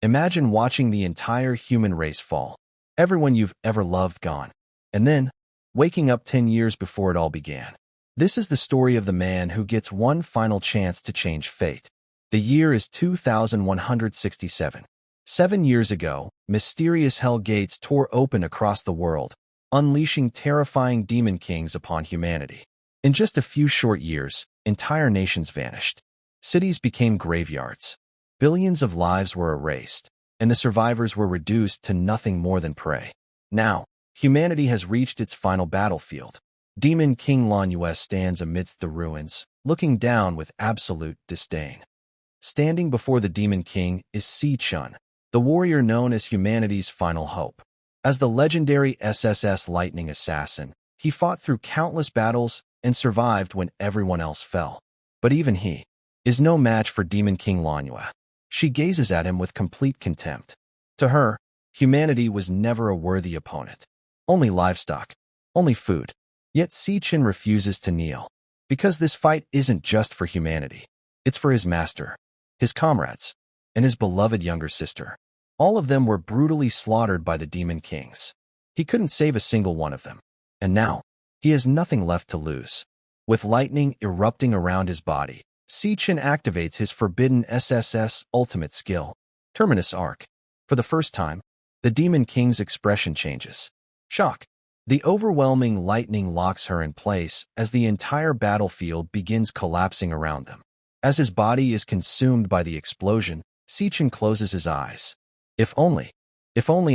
Imagine watching the entire human race fall, everyone you've ever loved gone, and then waking up 10 years before it all began. This is the story of the man who gets one final chance to change fate. The year is 2167. 7 years ago, mysterious hell gates tore open across the world, unleashing terrifying demon kings upon humanity. In just a few short years, entire nations vanished. Cities became graveyards. Billions of lives were erased, and the survivors were reduced to nothing more than prey. Now, humanity has reached its final battlefield. Demon King Manhwa stands amidst the ruins, looking down with absolute disdain. Standing before the Demon King is Chen, the warrior known as humanity's final hope. As the legendary SSS lightning assassin, he fought through countless battles and survived when everyone else fell. But even he is no match for Demon King Manhwa. She gazes at him with complete contempt. To her, humanity was never a worthy opponent. Only livestock, only food. Yet Chen refuses to kneel, because this fight isn't just for humanity. It's for his master, his comrades, and his beloved younger sister. All of them were brutally slaughtered by the Demon Kings. He couldn't save a single one of them. And now, he has nothing left to lose. With lightning erupting around his body, Chen activates his forbidden SSS ultimate skill, Terminus Arc. For the first time, the Demon King's expression changes. Shock. The overwhelming lightning locks her in place as the entire battlefield begins collapsing around them. As his body is consumed by the explosion, Chen closes his eyes. If only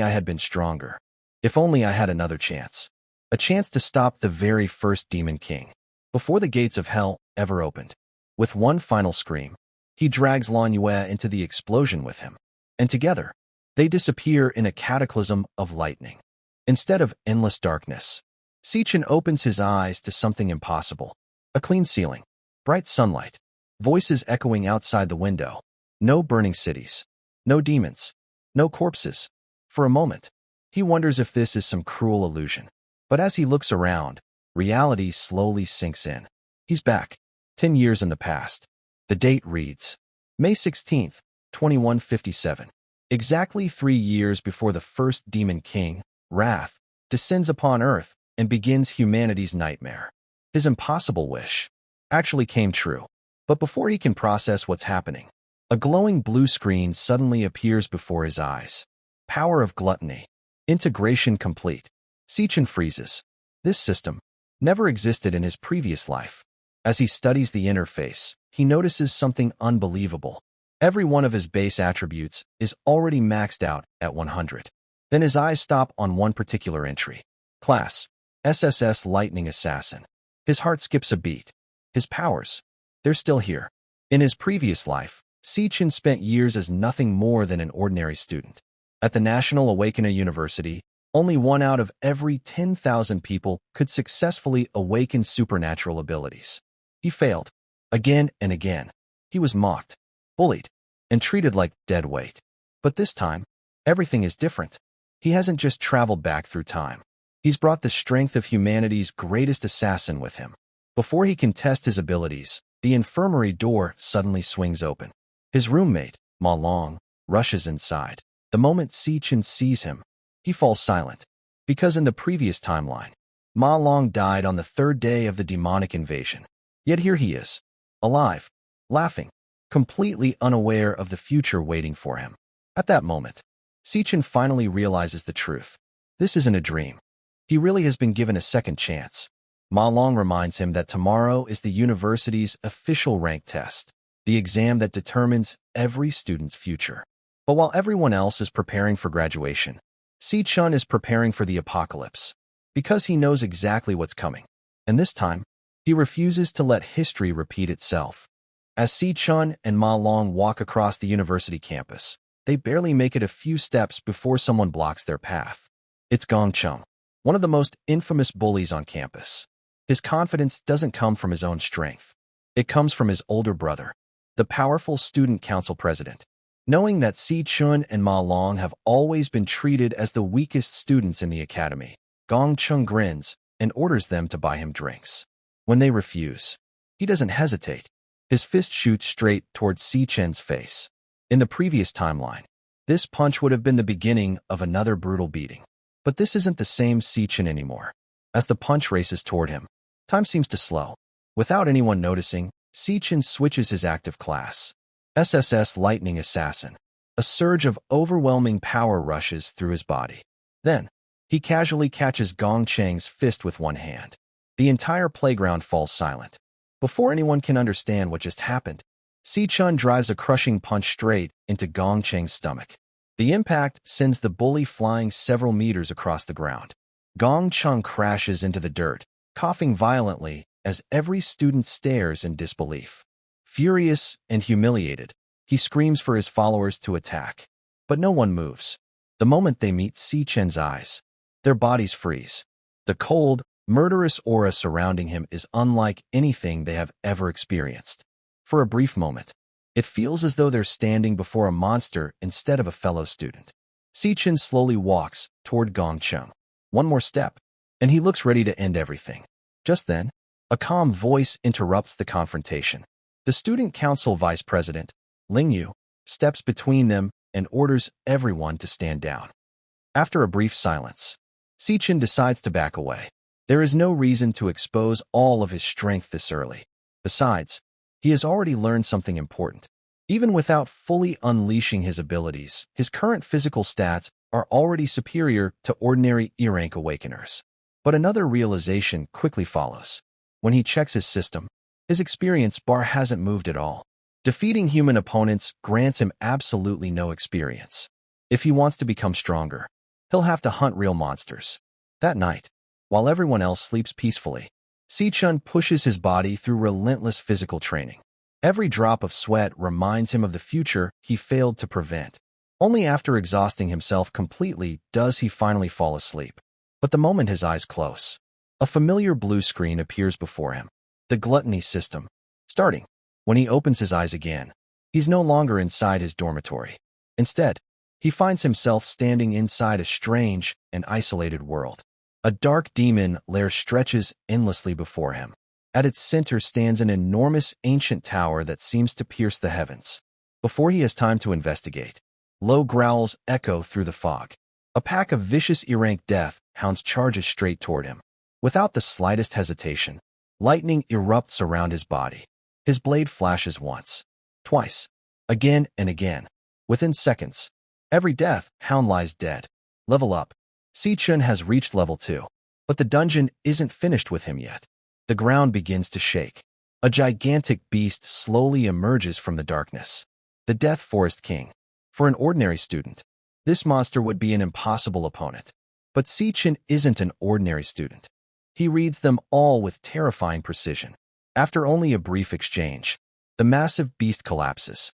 I had been stronger. If only I had another chance. A chance to stop the very first Demon King, before the gates of hell ever opened. With one final scream, he drags Manhwa into the explosion with him, and together, they disappear in a cataclysm of lightning. Instead of endless darkness, Chen opens his eyes to something impossible. A clean ceiling, bright sunlight, voices echoing outside the window. No burning cities, no demons, no corpses. For a moment, he wonders if this is some cruel illusion. But as he looks around, reality slowly sinks in. He's back, 10 years in the past. The date reads, May 16th, 2157. Exactly 3 years before the first Demon King, Wrath, descends upon Earth and begins humanity's nightmare. His impossible wish actually came true. But before he can process what's happening, a glowing blue screen suddenly appears before his eyes. Power of Gluttony. Integration complete. Chen freezes. This system never existed in his previous life. As he studies the interface, he notices something unbelievable. Every one of his base attributes is already maxed out at 100. Then his eyes stop on one particular entry. Class, SSS Lightning Assassin. His heart skips a beat. His powers, they're still here. In his previous life, Chen spent years as nothing more than an ordinary student. At the National Awakening University, only 1 out of every 10,000 people could successfully awaken supernatural abilities. He failed, again and again. He was mocked, bullied, and treated like dead weight. But this time, everything is different. He hasn't just traveled back through time. He's brought the strength of humanity's greatest assassin with him. Before he can test his abilities, the infirmary door suddenly swings open. His roommate, Ma Long, rushes inside. The moment Chen sees him, he falls silent. Because in the previous timeline, Ma Long died on the 3rd day of the demonic invasion. Yet here he is, alive, laughing, completely unaware of the future waiting for him. At that moment, Chen finally realizes the truth. This isn't a dream. He really has been given a second chance. Ma Long reminds him that tomorrow is the university's official rank test, the exam that determines every student's future. But while everyone else is preparing for graduation, Chen is preparing for the apocalypse, because he knows exactly what's coming. And this time, he refuses to let history repeat itself. As Chen and Ma Long walk across the university campus, they barely make it a few steps before someone blocks their path. It's Chen, one of the most infamous bullies on campus. His confidence doesn't come from his own strength. It comes from his older brother, the powerful student council president. Knowing that Chen and Ma Long have always been treated as the weakest students in the academy, Chen grins and orders them to buy him drinks. When they refuse, he doesn't hesitate. His fist shoots straight towards Chen's face. In the previous timeline, This punch would have been the beginning of another brutal beating. But this isn't the same Chen anymore. As the punch races toward him, time seems to slow. Without anyone noticing, Chen switches his active class. SSS Lightning Assassin. A surge of overwhelming power rushes through his body. Then, he casually catches Gong Cheng's fist with one hand. The entire playground falls silent. Before anyone can understand what just happened, Chen drives a crushing punch straight into Gong Cheng's stomach. The impact sends the bully flying several meters across the ground. Gong Cheng crashes into the dirt, coughing violently as every student stares in disbelief. Furious and humiliated, he screams for his followers to attack. But no one moves. The moment they meet Chen's eyes, their bodies freeze. The cold, murderous aura surrounding him is unlike anything they have ever experienced. For a brief moment, it feels as though they're standing before a monster instead of a fellow student. Chen slowly walks toward Gong Cheng. One more step, and he looks ready to end everything. Just then, a calm voice interrupts the confrontation. The student council vice president, Ling Yu, steps between them and orders everyone to stand down. After a brief silence, Chen decides to back away. There is no reason to expose all of his strength this early. Besides, he has already learned something important. Even without fully unleashing his abilities, his current physical stats are already superior to ordinary E-rank awakeners. But another realization quickly follows. When he checks his system, his experience bar hasn't moved at all. Defeating human opponents grants him absolutely no experience. If he wants to become stronger, he'll have to hunt real monsters. That night, while everyone else sleeps peacefully, Chen pushes his body through relentless physical training. Every drop of sweat reminds him of the future he failed to prevent. Only after exhausting himself completely does he finally fall asleep. But the moment his eyes close, a familiar blue screen appears before him. The Gluttony System. Starting. When he opens his eyes again, he's no longer inside his dormitory. Instead, he finds himself standing inside a strange and isolated world. A dark demon lair stretches endlessly before him. At its center stands an enormous ancient tower that seems to pierce the heavens. Before he has time to investigate, low growls echo through the fog. A pack of vicious E-rank death hounds charges straight toward him. Without the slightest hesitation, lightning erupts around his body. His blade flashes once, twice, again and again. Within seconds, every death hound lies dead. Level up. Chen has reached level 2, but the dungeon isn't finished with him yet. The ground begins to shake. A gigantic beast slowly emerges from the darkness. The Death Forest King. For an ordinary student, this monster would be an impossible opponent. But Chen isn't an ordinary student. He reads them all with terrifying precision. After only a brief exchange, the massive beast collapses.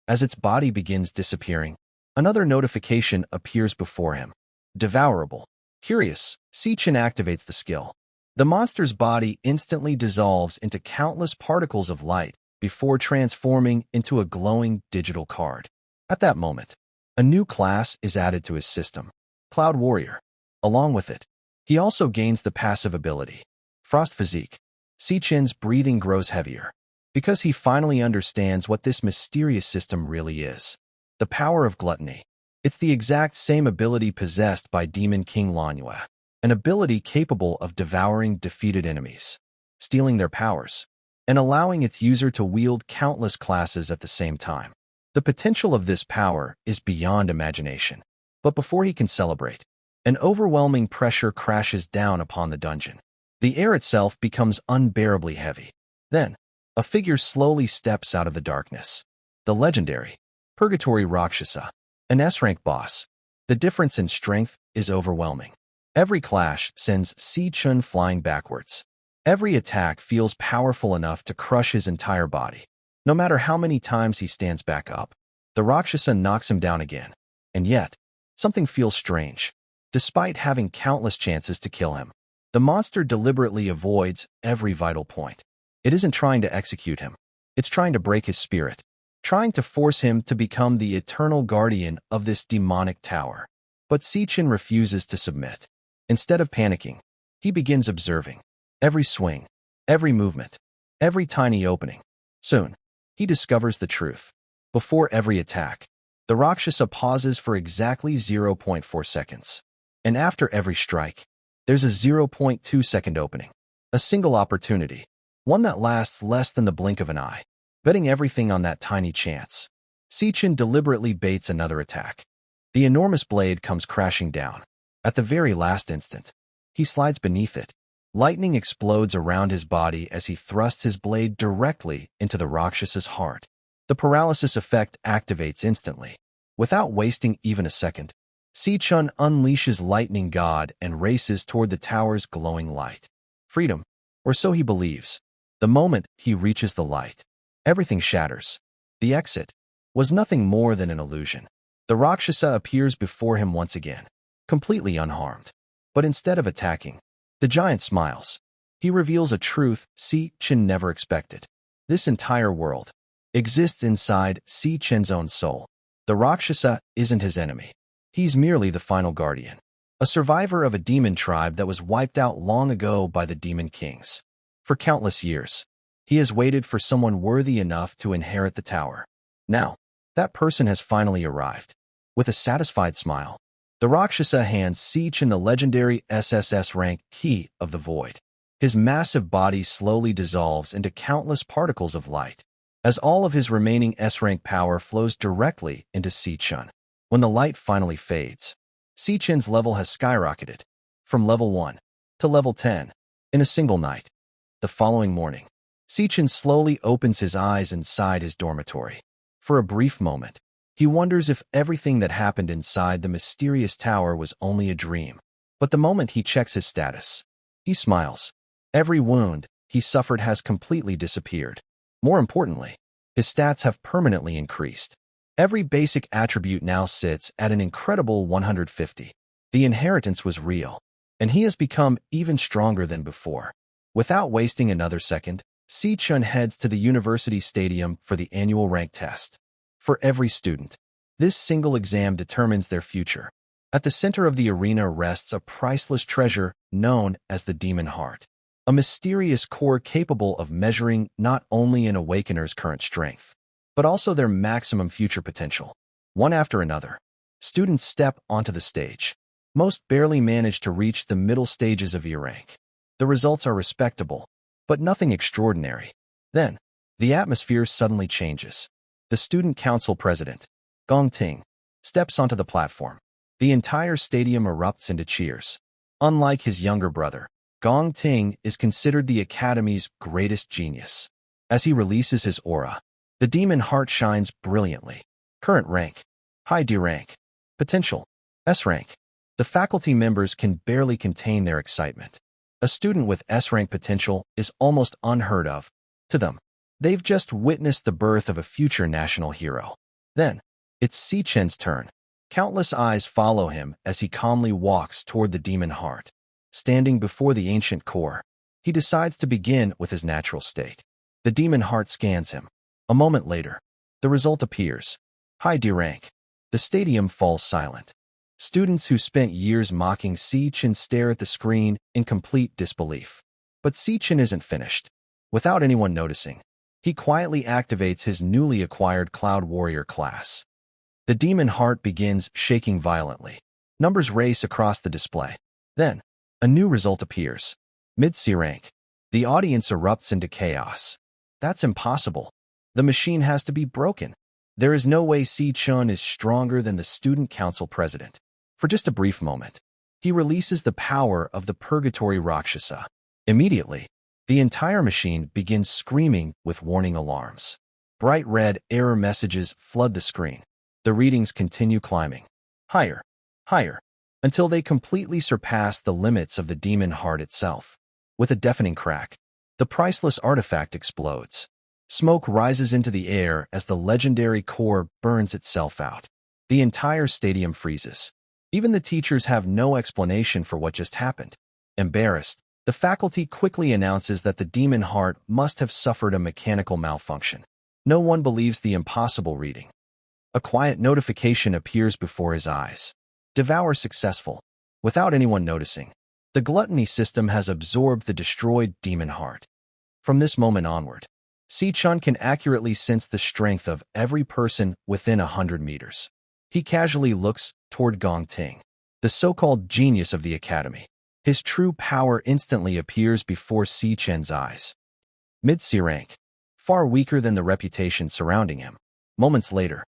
As its body begins disappearing, another notification appears before him. Devourable. Curious, Chen activates the skill. The monster's body instantly dissolves into countless particles of light before transforming into a glowing digital card. At that moment, a new class is added to his system, Cloud Warrior. Along with it, he also gains the passive ability, Frost Physique. Chen's breathing grows heavier, because he finally understands what this mysterious system really is. The Power of Gluttony. It's the exact same ability possessed by Demon King Manhwa, an ability capable of devouring defeated enemies, stealing their powers, and allowing its user to wield countless classes at the same time. The potential of this power is beyond imagination. But before he can celebrate, an overwhelming pressure crashes down upon the dungeon. The air itself becomes unbearably heavy. Then, a figure slowly steps out of the darkness. The legendary Purgatory Rakshasa, an S-rank boss. The difference in strength is overwhelming. Every clash sends Chen flying backwards. Every attack feels powerful enough to crush his entire body. No matter how many times he stands back up, the Rakshasa knocks him down again. And yet, something feels strange. Despite having countless chances to kill him, the monster deliberately avoids every vital point. It isn't trying to execute him. It's trying to break his spirit, trying to force him to become the eternal guardian of this demonic tower. But Chen refuses to submit. Instead of panicking, he begins observing every swing, every movement, every tiny opening. Soon, he discovers the truth. Before every attack, The Rakshasa pauses for exactly 0.4 seconds. And after every strike, there's a 0.2-second opening. A single opportunity, one that lasts less than the blink of an eye. Betting everything on that tiny chance, Chen deliberately baits another attack. The enormous blade comes crashing down. At the very last instant, he slides beneath it. Lightning explodes around his body as he thrusts his blade directly into the Rakshasa's heart. The paralysis effect activates instantly. Without wasting even a second, Chen unleashes Lightning God and races toward the tower's glowing light. Freedom, or so he believes. The moment he reaches the light, everything shatters. The exit was nothing more than an illusion. The Rakshasa appears before him once again, completely unharmed. But instead of attacking, the giant smiles. He reveals a truth Chen never expected. This entire world exists inside Chen's own soul. The Rakshasa isn't his enemy. He's merely the final guardian, a survivor of a demon tribe that was wiped out long ago by the demon kings. For countless years, he has waited for someone worthy enough to inherit the tower. Now, that person has finally arrived. With a satisfied smile, the Rakshasa hands Chen the legendary SSS rank Key of the Void. His massive body slowly dissolves into countless particles of light, as all of his remaining S-rank power flows directly into Chen. When the light finally fades, Chen's level has skyrocketed, from level 1 to level 10, in a single night. The following morning, Chen slowly opens his eyes inside his dormitory. For a brief moment, he wonders if everything that happened inside the mysterious tower was only a dream. But the moment he checks his status, he smiles. Every wound he suffered has completely disappeared. More importantly, his stats have permanently increased. Every basic attribute now sits at an incredible 150. The inheritance was real, and he has become even stronger than before. Without wasting another second, Chen heads to the university stadium for the annual rank test. For every student, this single exam determines their future. At the center of the arena rests a priceless treasure known as the Demon Heart, a mysterious core capable of measuring not only an awakener's current strength, but also their maximum future potential. One after another, students step onto the stage. Most barely manage to reach the middle stages of E rank. The results are respectable, but nothing extraordinary. Then, the atmosphere suddenly changes. The student council president, Gong Ting, steps onto the platform. The entire stadium erupts into cheers. Unlike his younger brother, Gong Ting is considered the academy's greatest genius. As he releases his aura, the demon heart shines brilliantly. Current rank, high D rank. Potential, S rank. The faculty members can barely contain their excitement. A student with S rank potential is almost unheard of. To them, they've just witnessed the birth of a future national hero. Then, it's Chen's turn. Countless eyes follow him as he calmly walks toward the demon heart. Standing before the ancient core, he decides to begin with his natural state. The demon heart scans him. A moment later, the result appears. High D rank. The stadium falls silent. Students who spent years mocking Chen stare at the screen in complete disbelief. But Chen isn't finished. Without anyone noticing, he quietly activates his newly acquired Cloud Warrior class. The demon heart begins shaking violently. Numbers race across the display. Then, a new result appears. Mid-C rank. The audience erupts into chaos. That's impossible. The machine has to be broken. There is no way Chen is stronger than the student council president. For just a brief moment, he releases the power of the Purgatory Rakshasa. Immediately, the entire machine begins screaming with warning alarms. Bright red error messages flood the screen. The readings continue climbing. Higher, higher, until they completely surpass the limits of the demon heart itself. With a deafening crack, the priceless artifact explodes. Smoke rises into the air as the legendary core burns itself out. The entire stadium freezes. Even the teachers have no explanation for what just happened. Embarrassed, the faculty quickly announces that the demon heart must have suffered a mechanical malfunction. No one believes the impossible reading. A quiet notification appears before his eyes. Devour successful. Without anyone noticing, the Gluttony System has absorbed the destroyed demon heart. From this moment onward, Chen can accurately sense the strength of every person within 100 meters. He casually looks toward Gong Ting, the so-called genius of the academy. His true power instantly appears before Chen's eyes. Mid-C rank, far weaker than the reputation surrounding him. Moments later,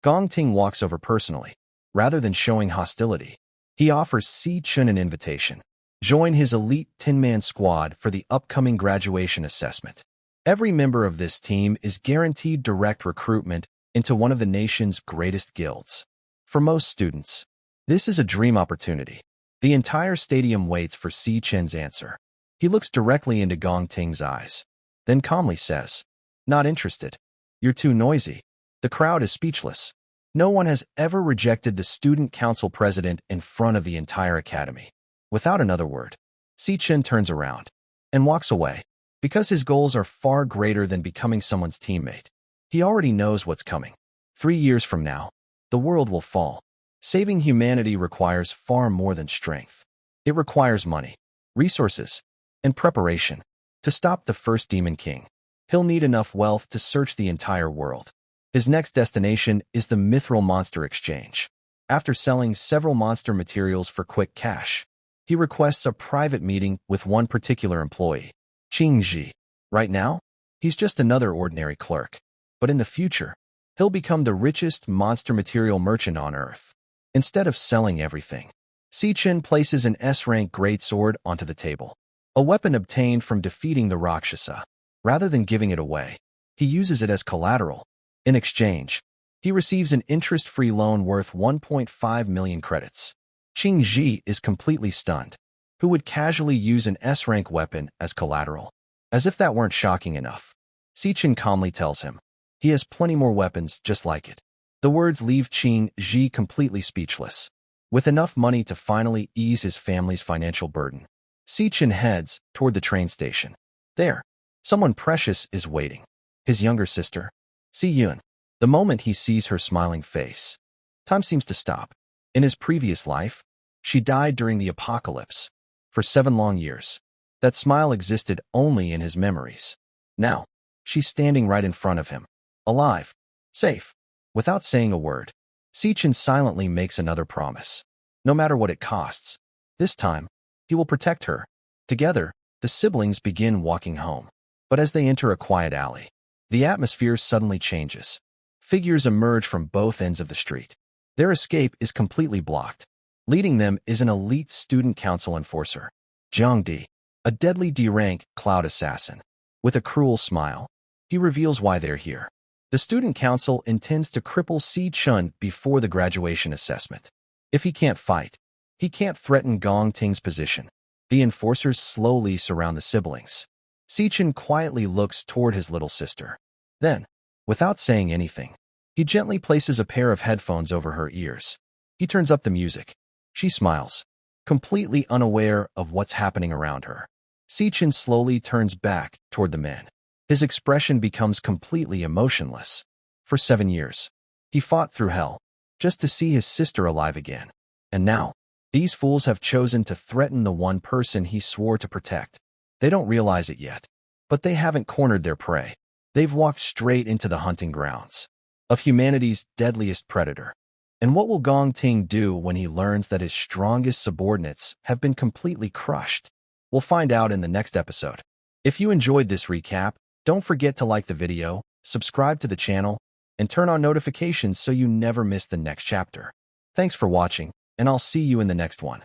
Gong Ting walks over personally. Rather than showing hostility, he offers Chen an invitation. Join his elite 10-man squad for the upcoming graduation assessment. Every member of this team is guaranteed direct recruitment into one of the nation's greatest guilds. For most students, this is a dream opportunity. The entire stadium waits for Chen's answer. He looks directly into Gong Ting's eyes, then calmly says, "Not interested. You're too noisy." The crowd is speechless. No one has ever rejected the student council president in front of the entire academy. Without another word, Chen turns around and walks away. Because his goals are far greater than becoming someone's teammate. He already knows what's coming. 3 years from now, the world will fall. Saving humanity requires far more than strength. It requires money, resources, and preparation. To stop the first Demon King, he'll need enough wealth to search the entire world. His next destination is the Mithril Monster Exchange. After selling several monster materials for quick cash, he requests a private meeting with one particular employee, Qingji. Right now, he's just another ordinary clerk. But in the future, he'll become the richest monster material merchant on Earth. Instead of selling everything, Chen places an S-rank greatsword onto the table, a weapon obtained from defeating the Rakshasa. Rather than giving it away, he uses it as collateral. In exchange, he receives an interest-free loan worth 1.5 million credits. Qingji is completely stunned. Who would casually use an S-rank weapon as collateral? As if that weren't shocking enough, Chen calmly tells him he has plenty more weapons just like it. The words leave Qingji completely speechless. With enough money to finally ease his family's financial burden, Chen heads toward the train station. There, someone precious is waiting. His younger sister, Yun. The moment he sees her smiling face, time seems to stop. In his previous life, she died during the apocalypse. For 7 long years, that smile existed only in his memories. Now, she's standing right in front of him, alive, safe. Without saying a word, Chen silently makes another promise. No matter what it costs, this time, he will protect her. Together, the siblings begin walking home. But as they enter a quiet alley, the atmosphere suddenly changes. Figures emerge from both ends of the street. Their escape is completely blocked. Leading them is an elite student council enforcer, Jiang Di, a deadly D-rank cloud assassin. With a cruel smile, he reveals why they're here. The student council intends to cripple Chen before the graduation assessment. If he can't fight, he can't threaten Gong Ting's position. The enforcers slowly surround the siblings. Chen quietly looks toward his little sister. Then, without saying anything, he gently places a pair of headphones over her ears. He turns up the music. She smiles, completely unaware of what's happening around her. Chen slowly turns back toward the men. His expression becomes completely emotionless. For 7 years, he fought through hell, just to see his sister alive again. And now, these fools have chosen to threaten the one person he swore to protect. They don't realize it yet, but they haven't cornered their prey. They've walked straight into the hunting grounds of humanity's deadliest predator. And what will Gong Ting do when he learns that his strongest subordinates have been completely crushed? We'll find out in the next episode. If you enjoyed this recap, don't forget to like the video, subscribe to the channel, and turn on notifications so you never miss the next chapter. Thanks for watching, and I'll see you in the next one.